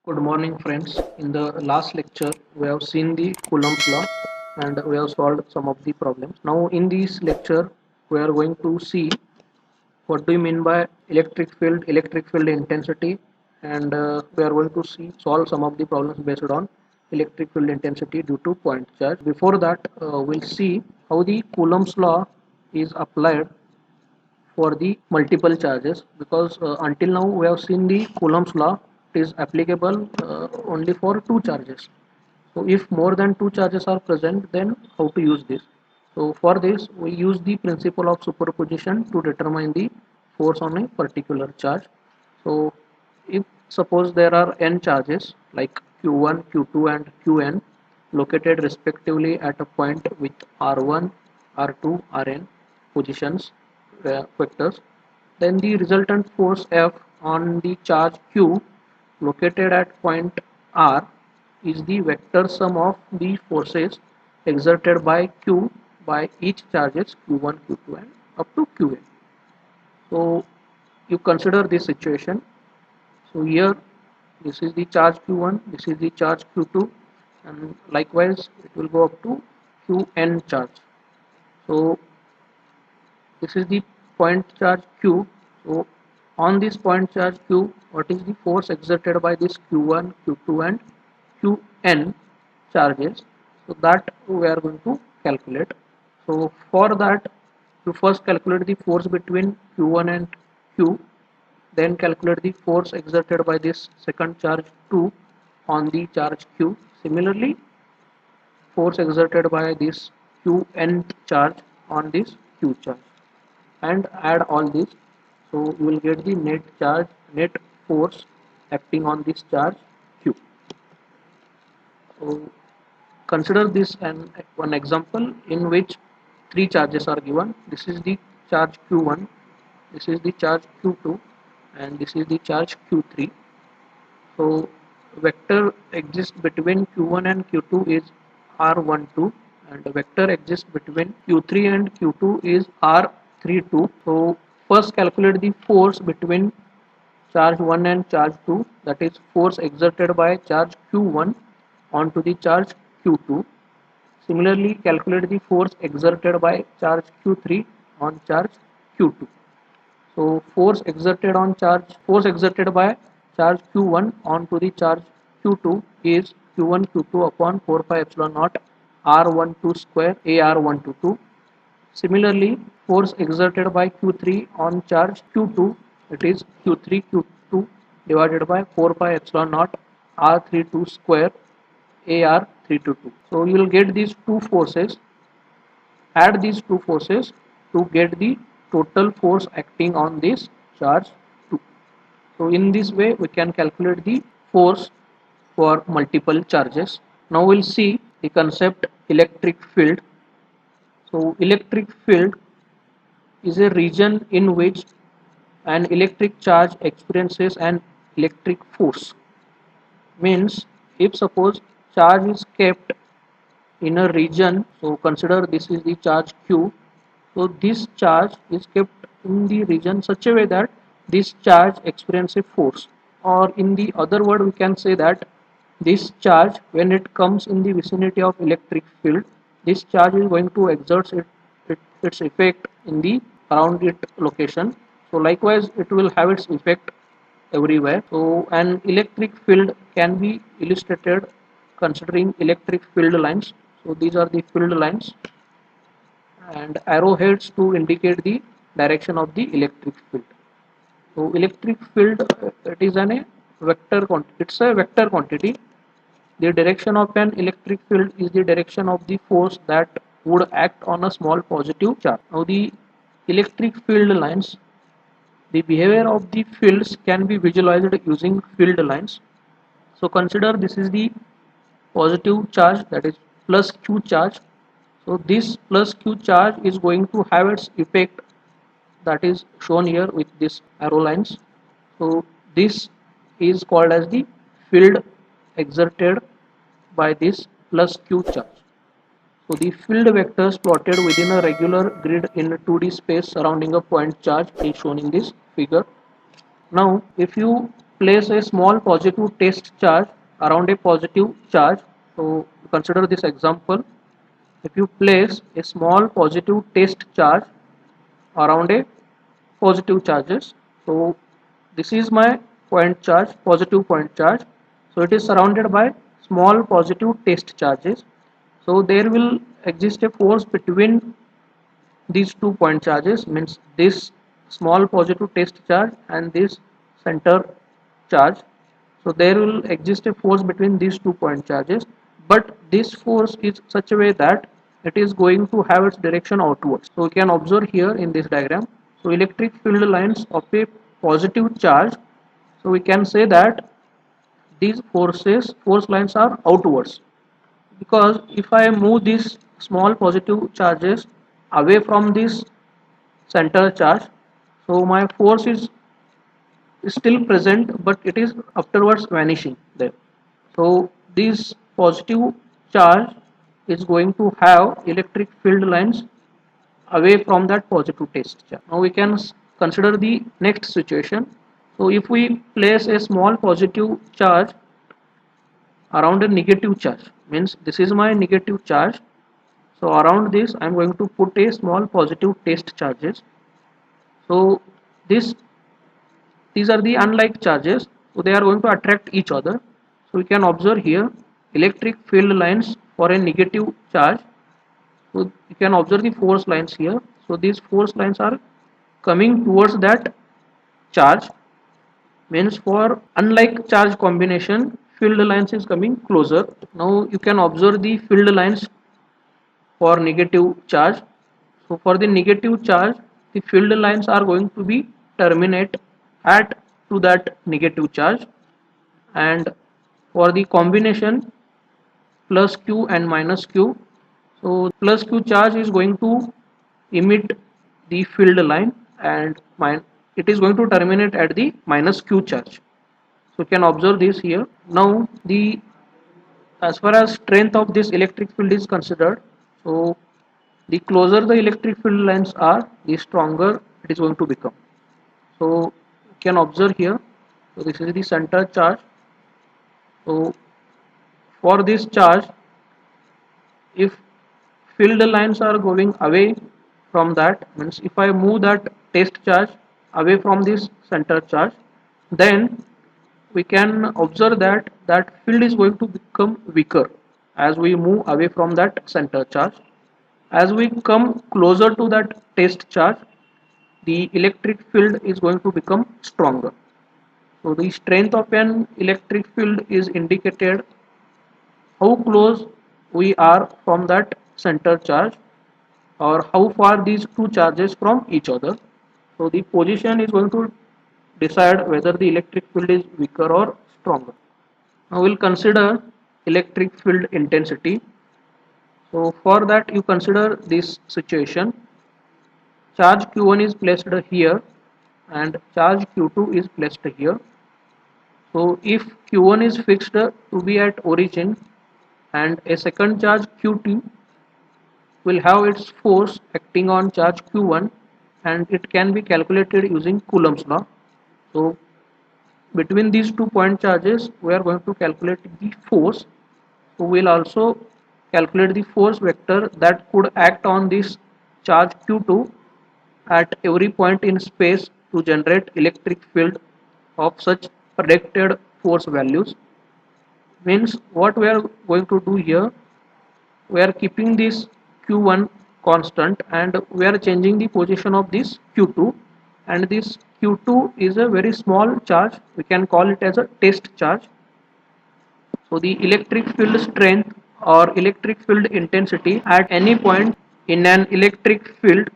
Good morning, friends. In the last lecture, we have seen the Coulomb's law and we have solved some of the problems. Now, in this lecture, we are going to see what do you mean by electric field intensity, and we are going to see solve some of the problems based on electric field intensity due to point charge. Before that, we'll see how the Coulomb's law is applied for the multiple charges because until now we have seen the Coulomb's law. It is applicable only for two charges. So if more than two charges are present, then how to use this? So for this we use the principle of superposition to determine the force on a particular charge. So if suppose there are n charges like q1, q2 and qn located respectively at a point with r1, r2, rn positions vectors, then the resultant force F on the charge Q located at point R is the vector sum of the forces exerted by Q by each charges Q1, Q2 and up to Qn. So you consider this situation. So here this is the charge Q1, this is the charge Q2, and likewise it will go up to Qn charge. So this is the point charge Q. So on this point charge Q, what is the force exerted by this Q1, Q2 and Qn charges? So that we are going to calculate. So for that, you first calculate the force between Q1 and Q, then calculate the force exerted by this second charge 2 on the charge Q. Similarly, force exerted by this Qn charge on this Q charge, and add all this. So you will get the net force acting on this charge Q. So consider this one example in which three charges are given. This is the charge Q1, this is the charge Q2 and this is the charge Q3. So vector exists between Q1 and Q2 is R12 and the vector exists between Q3 and Q2 is R32. So first calculate the force between charge 1 and charge 2, that is force exerted by charge Q1 onto the charge Q2. Similarly calculate the force exerted by charge Q3 on charge Q2. So force exerted by charge Q1 onto the charge Q2 is Q1 Q2 upon 4 pi epsilon naught R12 square AR122. Similarly, force exerted by Q3 on charge Q2, it is Q3 Q2 divided by 4 pi epsilon naught R32 square AR322. So you will get these two forces, add these two forces to get the total force acting on this charge 2. So in this way we can calculate the force for multiple charges. Now we'll see the concept electric field. So electric field is a region in which an electric charge experiences an electric force. Means if suppose charge is kept in a region, so consider this is the charge Q. So this charge is kept in the region such a way that this charge experiences a force, or in the other word we can say that this charge when it comes in the vicinity of electric field, this charge is going to exert its effect in the around it location. So likewise it will have its effect everywhere. So an electric field can be illustrated considering electric field lines. So these are the field lines and arrowheads to indicate the direction of the electric field. So electric field it is a vector quantity. It's a vector quantity. The direction of an electric field is the direction of the force that would act on a small positive charge. Now the electric field lines, the behavior of the fields can be visualized using field lines. So consider this is the positive charge, that is plus Q charge. So this plus Q charge is going to have its effect, that is shown here with this arrow lines. So this is called as the field exerted by this plus Q charge. So the field vectors plotted within a regular grid in a 2D space surrounding a point charge is shown in this figure. Now if you place a small positive test charge around a positive charge. So consider this example. If you place a small positive test charge around a positive charges, so this is my point charge, positive point charge. So it is surrounded by small positive test charges. So there will exist a force between these 2 point charges, means this small positive test charge and this center charge. So there will exist a force between these 2 point charges, but this force is such a way that it is going to have its direction outwards. So we can observe here in this diagram. So electric field lines of a positive charge, so we can say that these force lines are outwards, because if I move these small positive charges away from this center charge, so my force is still present, but it is afterwards vanishing there. So this positive charge is going to have electric field lines away from that positive test charge. Now we can consider the next situation. So if we place a small positive charge around a negative charge, means this is my negative charge, so around this I'm going to put a small positive test charges. So this these are the unlike charges, so they are going to attract each other. So we can observe here electric field lines for a negative charge. So you can observe the force lines here. So these force lines are coming towards that charge, means for unlike charge combination field lines is coming closer. Now you can observe the field lines for negative charge. So for the negative charge, the field lines are going to be terminate at to that negative charge, and for the combination plus q and minus q, so plus q charge is going to emit the field line, and it is going to terminate at the minus q charge. So you can observe this here. Now the as far as strength of this electric field is considered, so the closer the electric field lines are, the stronger it is going to become. So you can observe here. So this is the center charge. So for this charge, if field lines are going away from that, means if I move that test charge away from this center charge, then we can observe that that field is going to become weaker as we move away from that center charge. As we come closer to that test charge, the electric field is going to become stronger. So the strength of an electric field is indicated how close we are from that center charge, or how far these two charges from each other. So the position is going to decide whether the electric field is weaker or stronger. Now we'll consider electric field intensity. So for that you consider this situation. Charge q1 is placed here and charge q2 is placed here. So if q1 is fixed to be at origin, and a second charge q2 will have its force acting on charge q1, and it can be calculated using Coulomb's law. So between these 2 point charges we are going to calculate the force. So we'll also calculate the force vector that could act on this charge q2 at every point in space to generate electric field of such predicted force values. Means what we are going to do here, we are keeping this q1 constant and we are changing the position of this q2, and this q2 is a very small charge, we can call it as a test charge. So the electric field strength or electric field intensity at any point in an electric field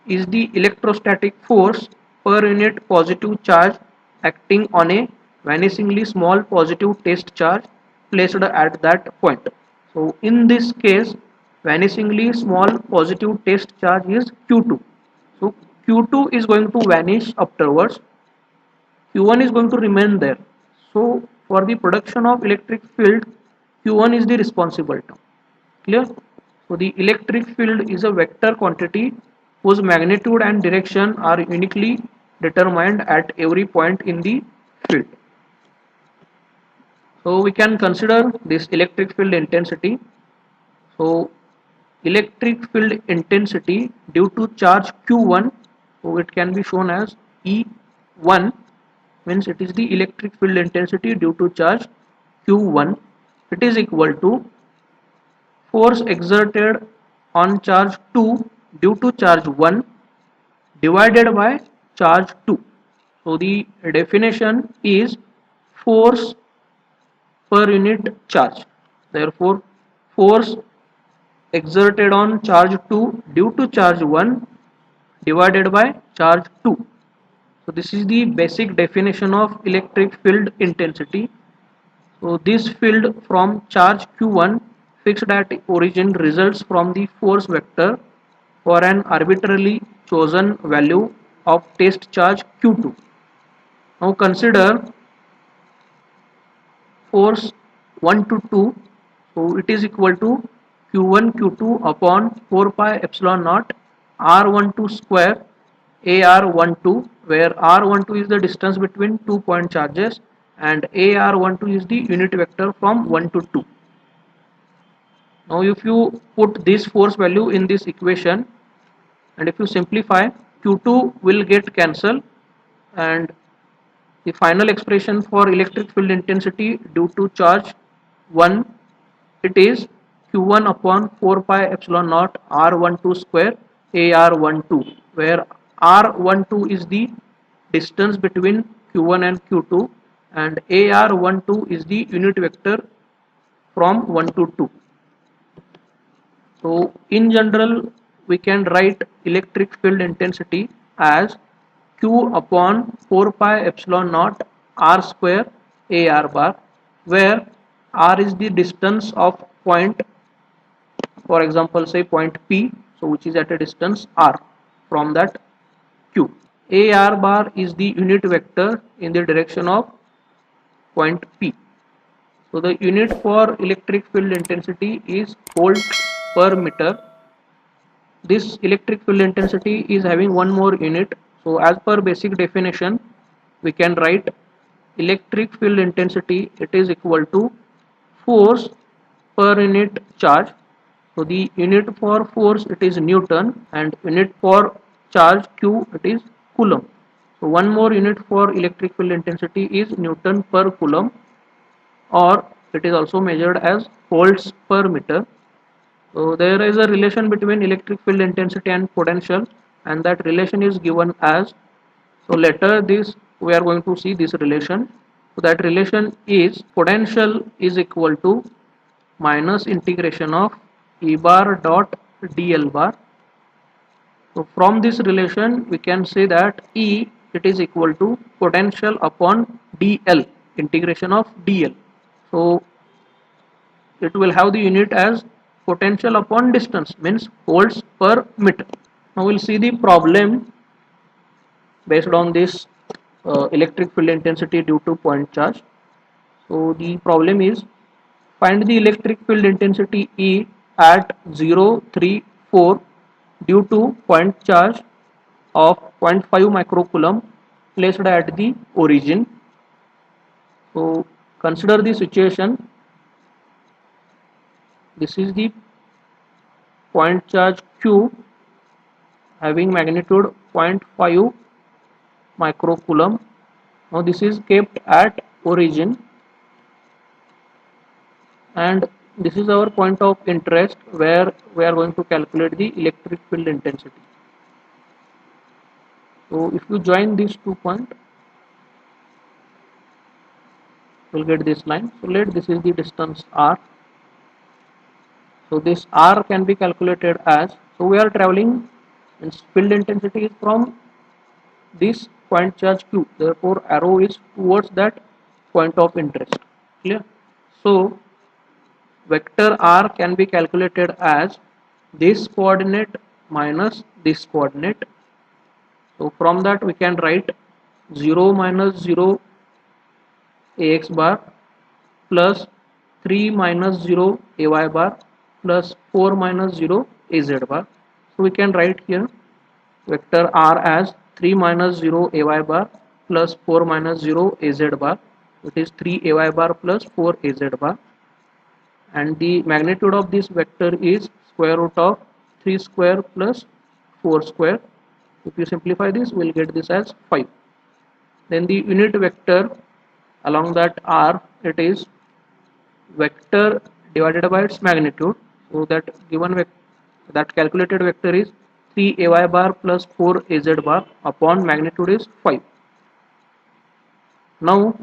is the electrostatic force per unit positive charge acting on a vanishingly small positive test charge placed at that point. So in this case, vanishingly small positive test charge is Q2. So Q2 is going to vanish afterwards, Q1 is going to remain there. So for the production of electric field, Q1 is the responsible term. Clear? So the electric field is a vector quantity whose magnitude and direction are uniquely determined at every point in the field. So we can consider this electric field intensity. So electric field intensity due to charge Q1, so it can be shown as E1, means it is the electric field intensity due to charge Q1. It is equal to force exerted on charge 2 due to charge 1 divided by charge 2. So the definition is force per unit charge. Therefore, force exerted on charge 2 due to charge 1 divided by charge 2. So this is the basic definition of electric field intensity. So this field from charge Q1 fixed at origin results from the force vector for an arbitrarily chosen value of test charge Q2. Now consider force 1 to 2, so it is equal to q1 q2 upon 4 pi epsilon naught r12 square ar12, where r12 is the distance between 2 point charges and ar12 is the unit vector from 1 to 2. Now if you put this force value in this equation and if you simplify, q2 will get cancelled, and the final expression for electric field intensity due to charge 1, it is q1 upon 4 pi epsilon naught r12 square ar12, where r12 is the distance between q1 and q2 and ar12 is the unit vector from 1 to 2. So in general, we can write electric field intensity as Q upon 4 pi epsilon naught R square AR bar, where R is the distance of point, for example, say point P, so which is at a distance R from that Q. AR bar is the unit vector in the direction of point P. So the unit for electric field intensity is volt per meter. This electric field intensity is having one more unit. So as per basic definition, we can write electric field intensity, it is equal to force per unit charge. So the unit for force, it is Newton, and unit for charge Q, it is Coulomb. So one more unit for electric field intensity is Newton per Coulomb, or it is also measured as volts per meter. So there is a relation between electric field intensity and potential, and that relation is given as, so later this we are going to see this relation. So that relation is potential is equal to minus integration of E bar dot dl bar. So from this relation we can say that E, it is equal to potential upon dl, integration of dl. So it will have the unit as potential upon distance, means volts per meter. Now we'll see the problem based on this electric field intensity due to point charge. So the problem is, find the electric field intensity E at 0, 3, 4 due to point charge of 0.5 microcoulomb placed at the origin. So consider the situation. This is the point charge Q having magnitude 0.5 microcoulomb. Now this is kept at origin, and this is our point of interest where we are going to calculate the electric field intensity. So if you join these 2 points, you will get this line. So let this is the distance r. So this r can be calculated as, so we are traveling, and field intensity is from this point charge Q, therefore arrow is towards that point of interest. Clear? So vector r can be calculated as this coordinate minus this coordinate. So from that we can write 0 minus 0 ax bar plus 3 minus 0 ay bar plus 4 minus 0 az bar. So we can write here vector r as 3 minus 0 ay bar plus 4 minus 0 az bar. It is 3 ay bar plus 4 az bar, and the magnitude of this vector is square root of 3 square plus 4 square. If you simplify this, we'll get this as 5. Then the unit vector along that r, it is vector divided by its magnitude. So that given that calculated vector is 3 ay bar plus 4 az bar upon magnitude is 5. Now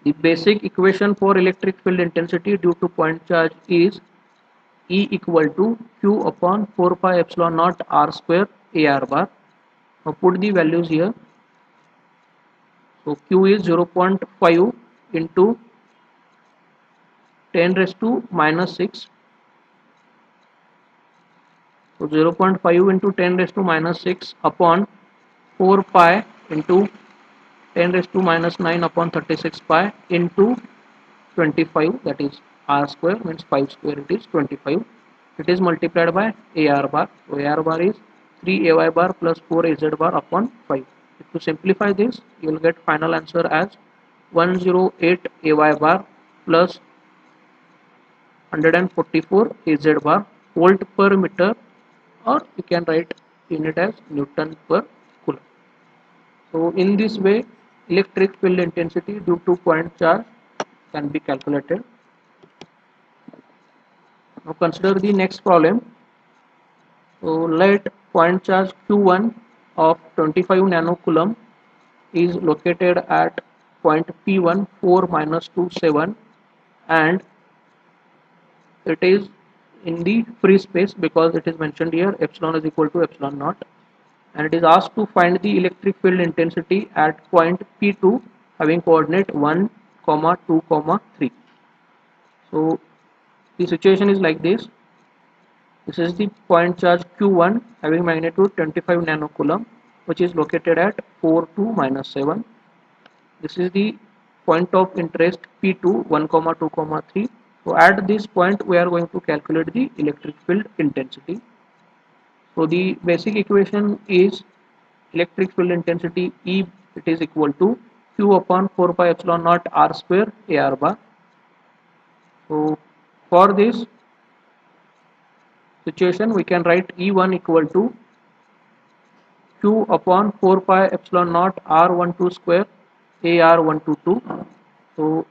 the basic equation for electric field intensity due to point charge is E equal to Q upon 4 pi epsilon naught r square AR bar. Now put the values here. So Q is 0.5 into 10 raised to minus 6. So 0.5 into 10 raised to minus 6 upon 4 pi into 10 raised to minus 9 upon 36 pi into 25, that is r square, means 5 square, it is 25. It is multiplied by AR bar. So AR bar is 3 AY bar plus 4 AZ bar upon 5. If you simplify this, you will get final answer as 108 AY bar plus 144 AZ bar volt per meter, or you can write unit as Newton per coulomb. So in this way, electric field intensity due to point charge can be calculated. Now consider the next problem. So let point charge Q1 of 25 nanocoulomb is located at point P1 4 minus 2 7, and it is in the free space because it is mentioned here epsilon is equal to epsilon naught, and it is asked to find the electric field intensity at point P2 having coordinate 1, 2, 3. So the situation is like this. This is the point charge Q1 having magnitude 25 nanocoulomb, which is located at 4 2 minus 7. This is the point of interest P2 1, 2, 3. So at this point we are going to calculate the electric field intensity. So the basic equation is electric field intensity E, it is equal to Q upon 4 pi epsilon naught r square AR bar. So for this situation we can write E1 equal to Q upon 4 pi epsilon naught R12 square AR122. So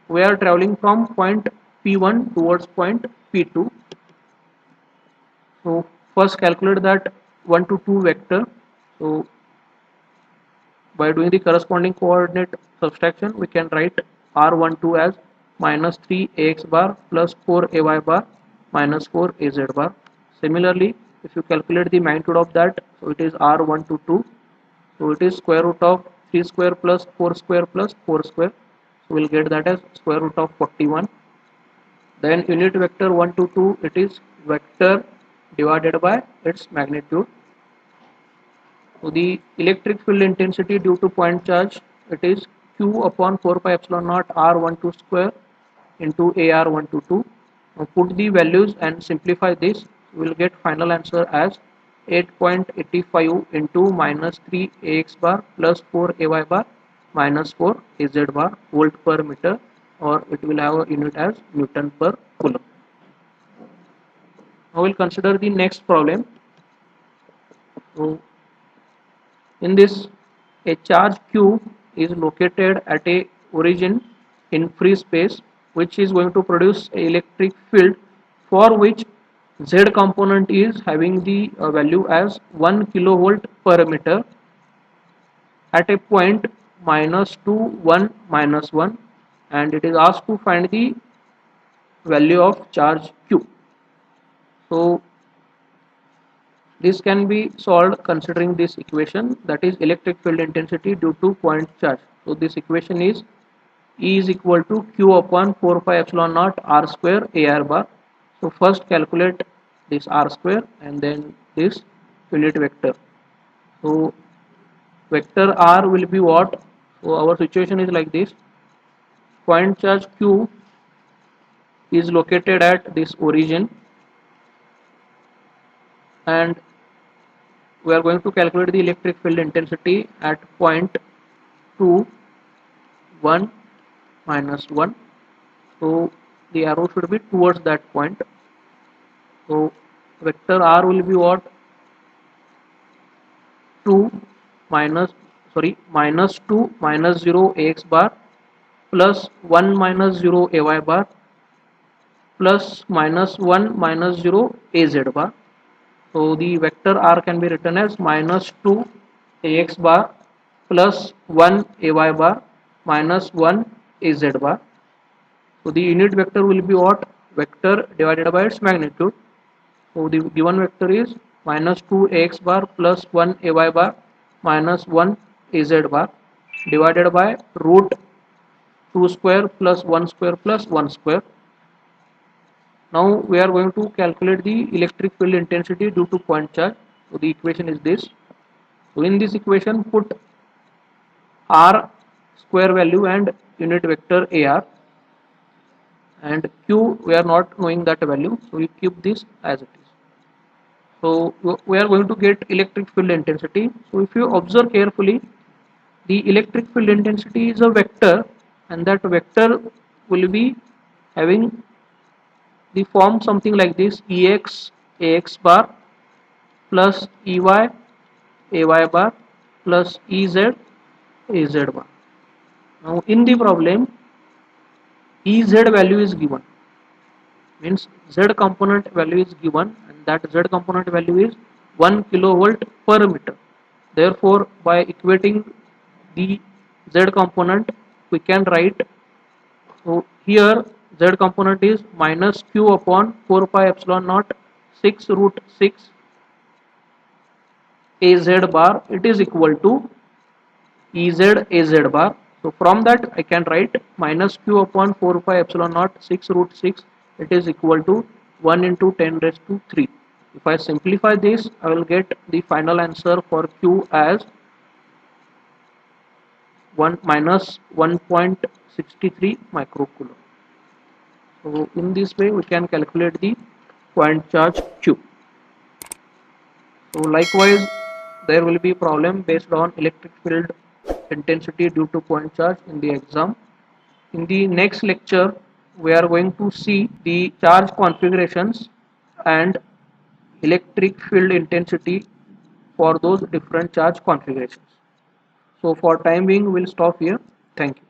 we are traveling from point P1 towards point P2. So first calculate that 1 to 2 vector. So by doing the corresponding coordinate subtraction, we can write R12 as minus 3 AX bar plus 4 AY bar minus 4 AZ bar. Similarly, if you calculate the magnitude of that, so it is R122. So it is square root of 3 square plus 4 square plus 4 square. So we'll get that as square root of 41. Then unit vector 1 to 2, it is vector divided by its magnitude. So the electric field intensity due to point charge, it is Q upon 4 pi epsilon naught R12 square into AR122. Now put the values and simplify this. We will get final answer as 8.85 into minus 3 AX bar plus 4 AY bar minus 4 AZ bar volt per meter, or it will have a unit as Newton per coulomb. Now we'll consider the next problem. So in this, a charge q is located at a origin in free space, which is going to produce an electric field for which z component is having the value as 1 kilovolt per meter at a point minus 2 1 minus 1, and it is asked to find the value of charge q. So this can be solved considering this equation, that is electric field intensity due to point charge. So this equation is E is equal to Q upon 4 pi epsilon naught R square AR bar. So first calculate this R square and then this unit vector. So vector R will be what? So our situation is like this. Point charge Q is located at this origin, and we are going to calculate the electric field intensity at point 2 1 minus 1. So the arrow should be towards that point. So vector r will be what? 2 minus, sorry, minus 2 minus 0 ax bar plus 1 minus 0 ay bar plus minus 1 minus 0 az bar. So the vector r can be written as minus 2 ax bar plus 1 ay bar minus 1 az bar. So the unit vector will be what? Vector divided by its magnitude. So the given vector is minus 2 ax bar plus 1 ay bar minus 1 az bar divided by root 2 square plus 1 square plus 1 square. Now we are going to calculate the electric field intensity due to point charge. So the equation is this. So in this equation put r square value and unit vector ar, and q we are not knowing that value, so we keep this as it is. So we are going to get electric field intensity. So if you observe carefully, the electric field intensity is a vector, and that vector will be having the form something like this: ex ax bar plus ey ay bar plus ez az bar. Now in the problem, ez value is given, means z component value is given, and that z component value is 1 kilovolt per meter. Therefore by equating the z component, we can write, so here z component is minus q upon 4 pi epsilon naught 6 root 6 az bar, it is equal to ez az bar. So from that I can write minus q upon 4 pi epsilon naught 6 root 6, it is equal to 1 into 10 raised to 3. If I simplify this, I will get the final answer for q as 1 minus 1.63 microcoulomb. So in this way we can calculate the point charge q. So likewise there will be problem based on electric field intensity due to point charge in the exam. In the next lecture we are going to see the charge configurations and electric field intensity for those different charge configurations. So for time being we'll stop here. Thank you.